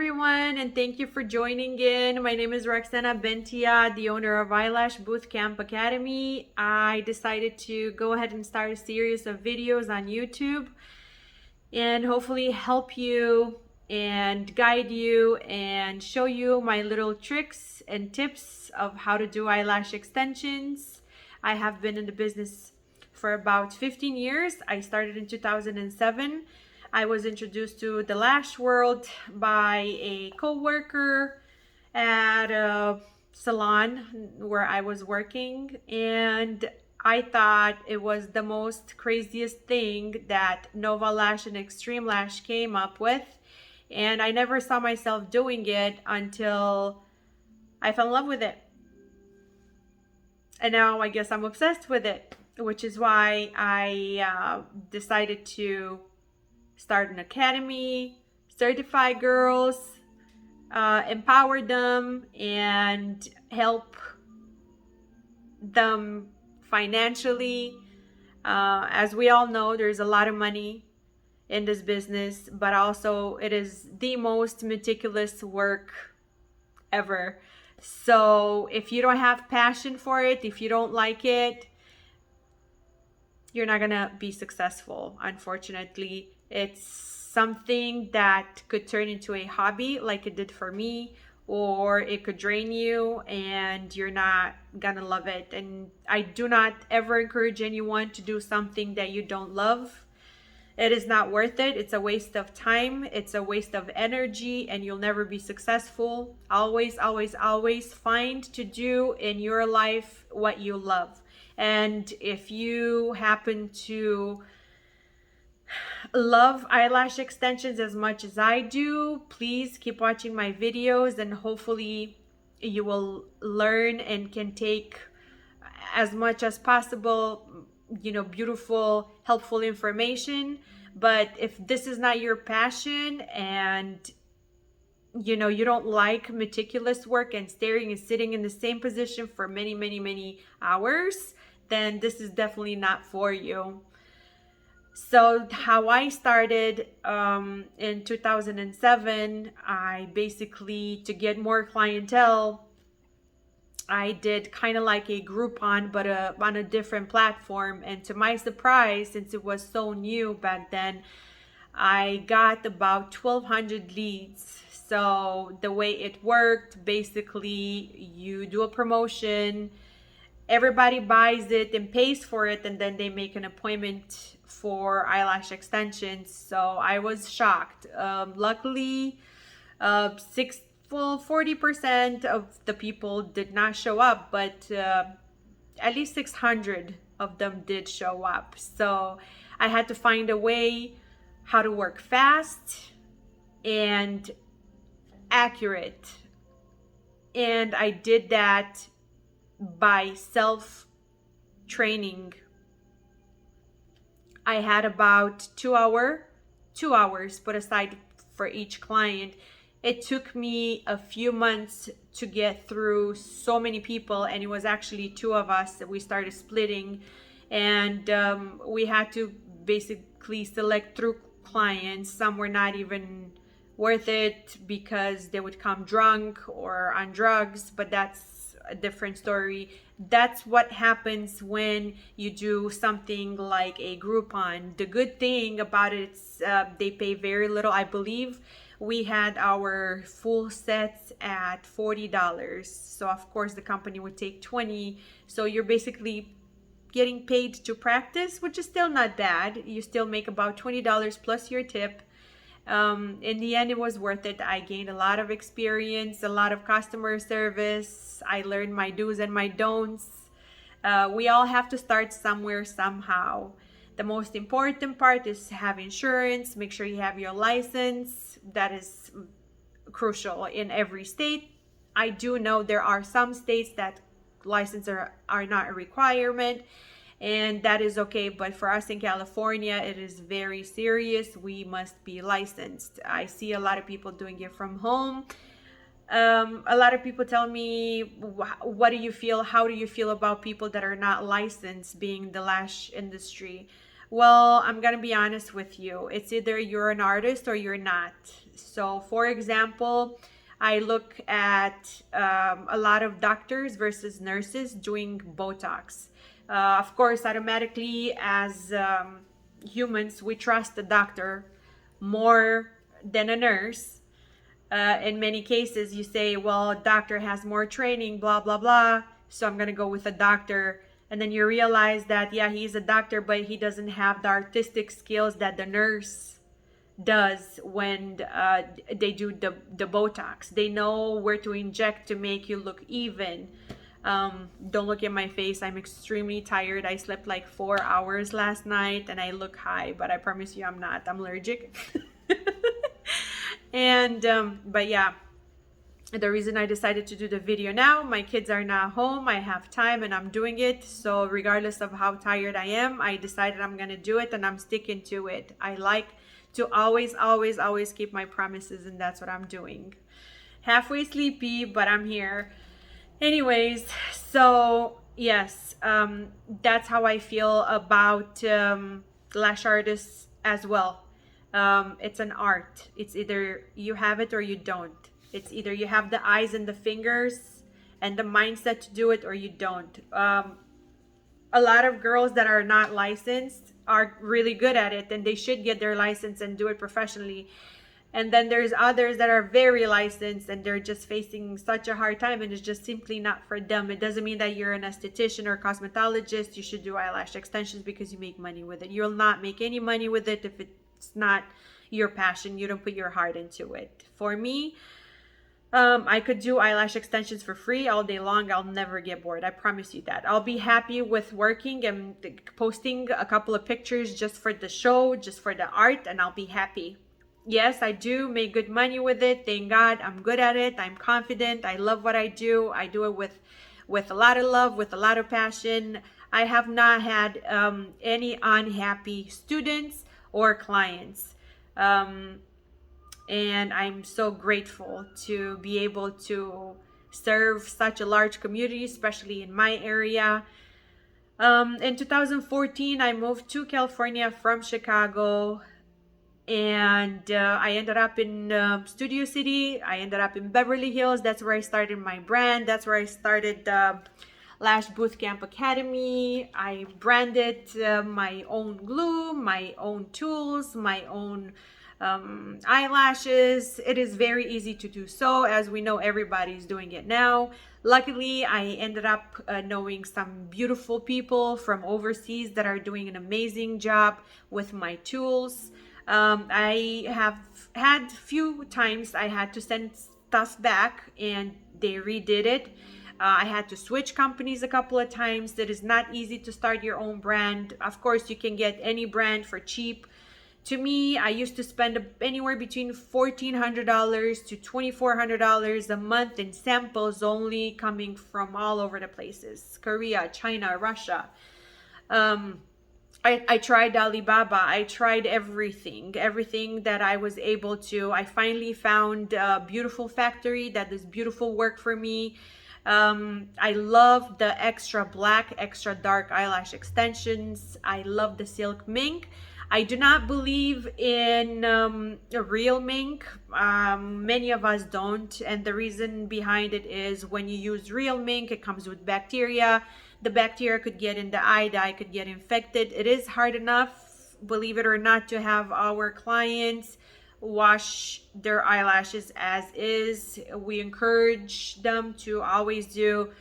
everyone, and thank you for joining in. My name is Roxana Bentia, the owner of Eyelash Bootcamp Academy. I decided to go ahead and start a series of videos on YouTube and hopefully help you and guide you and show you my little tricks and tips of how to do eyelash extensions. I have been in the business for about 15 years. I started in 2007. I was introduced to the lash world by a co-worker at a salon where I was working, and I thought it was the most craziest thing that Nova Lash and Extreme Lash came up with, and I never saw myself doing it until I fell in love with it. And now I guess I'm obsessed with it, which is why I decided to start an academy, certify girls, empower them, and help them financially. As we all know, there's a lot of money in this business, but also it is the most meticulous work ever. So if you don't have passion for it, if you don't like it, you're not gonna be successful, unfortunately. It's something that could turn into a hobby like it did for me, or it could drain you and you're not gonna love it. And I do not ever encourage anyone to do something that you don't love. It is not worth it. It's a waste of time. It's a waste of energy, and you'll never be successful. Always, always, always find to do in your life what you love. And if you happen to love eyelash extensions as much as I do, please keep watching my videos, and hopefully you will learn and can take as much as possible, beautiful, helpful information. But if this is not your passion, and you don't like meticulous work and staring and sitting in the same position for many, many, many hours, then this is definitely not for you. So how I started in 2007, I basically, to get more clientele, I did kind of like a Groupon, but on a different platform. And to my surprise, since it was so new back then, I got about 1,200 leads. So the way it worked, basically, you do a promotion, everybody buys it and pays for it, and then they make an appointment for eyelash extensions. So I was shocked. Luckily, 40% of the people did not show up, but at least 600 of them did show up. So I had to find a way how to work fast and accurate. And I did that by self-training. I had about 2 hours put aside for each client. It took me a few months to get through so many people, and it was actually 2 of us that we started splitting, and we had to basically select through clients. Some were not even worth it because they would come drunk or on drugs, but that's a different story. That's what happens when you do something like a Groupon. The good thing about it is they pay very little. I believe we had our full sets at $40. So of course the company would take 20. So you're basically getting paid to practice, which is still not bad. You still make about $20 plus your tip. In the end, it was worth it. I gained a lot of experience, a lot of customer service. I learned my do's and my don'ts. We all have to start somewhere, somehow. The most important part is have insurance. Make sure you have your license. That is crucial in every state. I do know there are some states that licenses are not a requirement, and that is okay. But for us in California, it is very serious. We must be licensed. I see a lot of people doing it from home. A lot of people tell me, what do you feel? How do you feel about people that are not licensed being the lash industry? Well, I'm gonna be honest with you. It's either you're an artist or you're not. So for example, I look at a lot of doctors versus nurses doing Botox. Of course, automatically as humans, we trust the doctor more than a nurse. In many cases, you say, well, doctor has more training, blah, blah, blah, so I'm going to go with a doctor. And then you realize that, yeah, he's a doctor, but he doesn't have the artistic skills that the nurse does when they do the Botox. They know where to inject to make you look even. Don't look at my face. I'm extremely tired. I slept like 4 hours last night and I look high, but I promise you I'm not. I'm allergic. And but yeah, the reason I decided to do the video now, my kids are not home, I have time and I'm doing it. So regardless of how tired I am, I decided I'm gonna do it and I'm sticking to it. I like to always keep my promises, and that's what I'm doing. Halfway sleepy, but I'm here. Anyways, so yes, that's how I feel about lash artists as well. It's an art. It's either you have it or you don't. It's either you have the eyes and the fingers and the mindset to do it, or you don't. A lot of girls that are not licensed are really good at it, and they should get their license and do it professionally. And then there's others that are very licensed and they're just facing such a hard time, and it's just simply not for them. It doesn't mean that you're an esthetician or cosmetologist, you should do eyelash extensions because you make money with it. You'll not make any money with it if it's not your passion. You don't put your heart into it. For me, I could do eyelash extensions for free all day long. I'll never get bored. I promise you that. I'll be happy with working and posting a couple of pictures just for the show, just for the art, and I'll be happy. Yes, I do make good money with it. Thank God, I'm good at it. I'm confident. I love what I do. I do it with a lot of love, with a lot of passion. I have not had any unhappy students or clients. And I'm so grateful to be able to serve such a large community, especially in my area. In 2014, I moved to California from Chicago, and I ended up in Studio City. I ended up in Beverly Hills. That's where I started my brand. That's where I started Lash Bootcamp Academy. I branded my own glue, my own tools, my own eyelashes. It is very easy to do so. As we know, everybody's doing it now. Luckily, I ended up knowing some beautiful people from overseas that are doing an amazing job with my tools. I have had few times I had to send stuff back and they redid it. I had to switch companies a couple of times. It is not easy to start your own brand. Of course, you can get any brand for cheap. To me, I used to spend anywhere between $1,400 to $2,400 a month in samples, only coming from all over the places. Korea, China, Russia. I tried Alibaba. I tried everything that I was able to. I finally found a beautiful factory that does beautiful work for me. I love the extra black, extra dark eyelash extensions. I love the silk mink. I do not believe in a real mink. Many of us don't, and the reason behind it is when you use real mink, it comes with bacteria. The bacteria could get in the eye could get infected. It is hard enough, believe it or not, to have our clients wash their eyelashes as is. We encourage them to always do.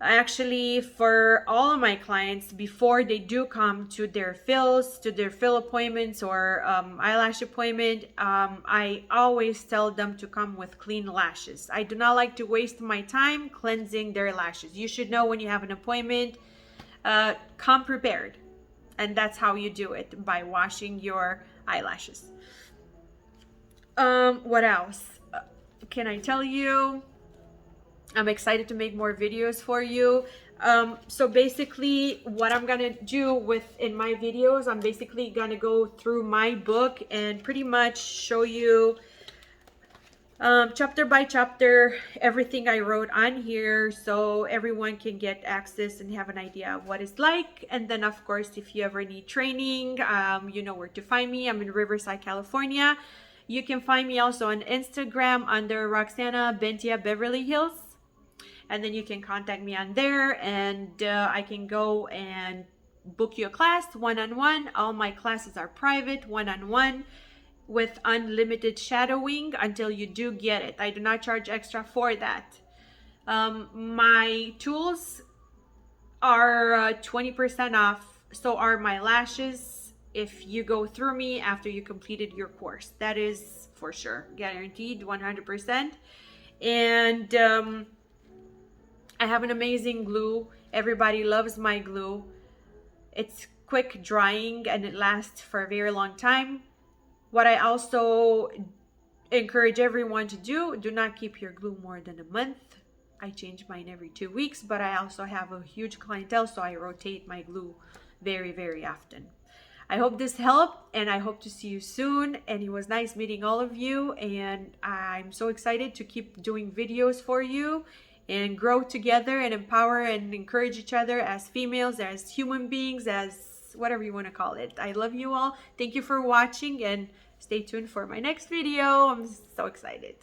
Actually, for all of my clients, before they do come to their fill appointments or eyelash appointment, I always tell them to come with clean lashes. I do not like to waste my time cleansing their lashes. You should know when you have an appointment, come prepared. And that's how you do it, by washing your eyelashes. What else can I tell you? I'm excited to make more videos for you. So basically what I'm gonna do in my videos, I'm basically gonna go through my book and pretty much show you chapter by chapter everything I wrote on here, so everyone can get access and have an idea of what it's like. And then of course, if you ever need training, you know where to find me. I'm in Riverside, California. You can find me also on Instagram under Roxana Bentia Beverly Hills. And then you can contact me on there, and I can go and book you a class one-on-one. All my classes are private, one-on-one, with unlimited shadowing until you do get it. I do not charge extra for that. My tools are 20% off. So are my lashes if you go through me after you completed your course. That is for sure, guaranteed, 100%. And I have an amazing glue. Everybody loves my glue. It's quick drying and it lasts for a very long time. What I also encourage everyone to do not keep your glue more than a month. I change mine every 2 weeks, but I also have a huge clientele, so I rotate my glue very, very often. I hope this helped, and I hope to see you soon. And it was nice meeting all of you, and I'm so excited to keep doing videos for you and grow together and empower and encourage each other as females, as human beings, as whatever you want to call it. I love you all. Thank you for watching, and stay tuned for my next video. I'm so excited.